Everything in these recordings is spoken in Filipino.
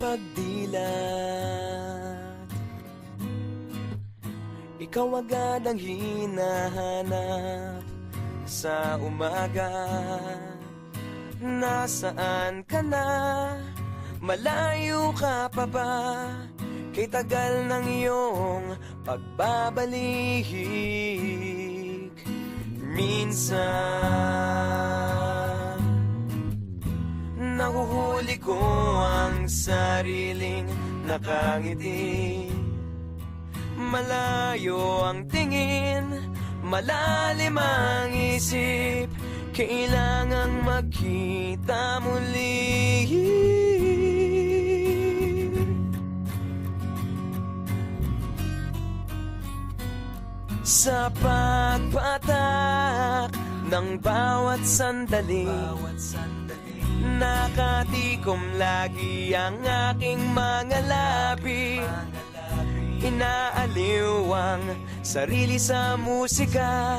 pagdilat. Ikaw agad ang hinahanap sa umaga. Nasaan ka na? Malayo ka pa ba? Kay tagal ng iyong pagbabalik. Minsan nahuhuli ko ang sariling nakangiti. Malayo ang tingin, malalim ang isip. Kailangang magkita muli. Sa pagpatak ng bawat sandali, nakatikom lagi ang aking mga labi. Inaaliw ang sarili sa musika,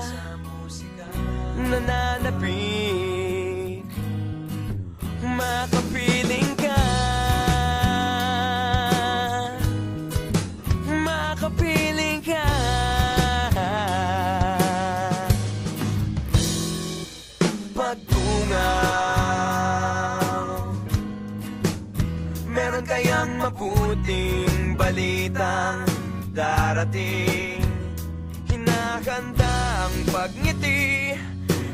nananapik, makapiling ka, makapiling ka. Pagtungaw, meron kayang mabuting balitang darating. Hinahanda ang pagngiti,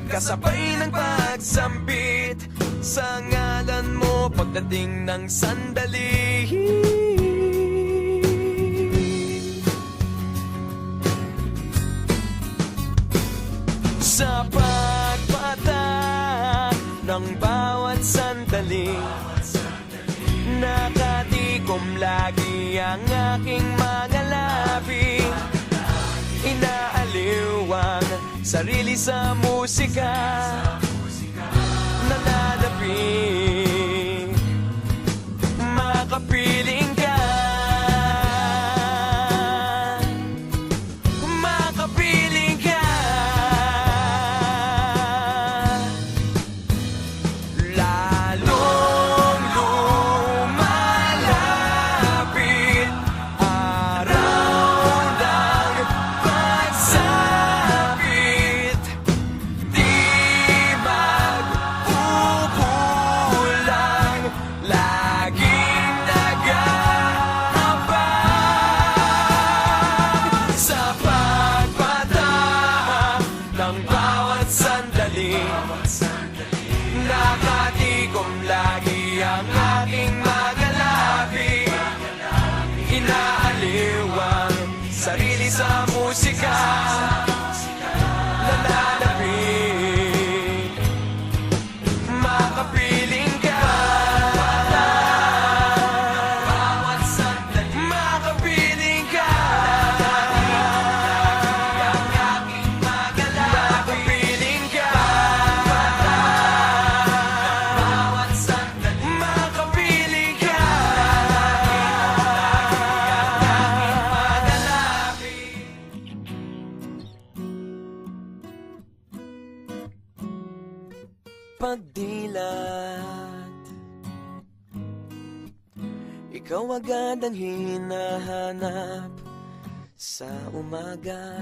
kasabay ng pagsambit sa ngalan mo pagdating ng sandali. Sa pagpatak ng bawat sandali, nakatikom lagi ang aking mga labi. Inaaliw ang sarili sa musika, nananapik, makapiling ka, makapiling ka. Lalong lumalapit araw ng pagsapit, di magpupulang, laging nag-aabang. Sa pagpatak ng bawat sandali, nakatikom lagi ang aking mga labi. Inaaliw ang sarili sa musika, nananapik, makapiling ka, makapiling ka, makapiling ka, makapiling ka. Pagdilat, ikaw agad ang hinahanap sa umaga.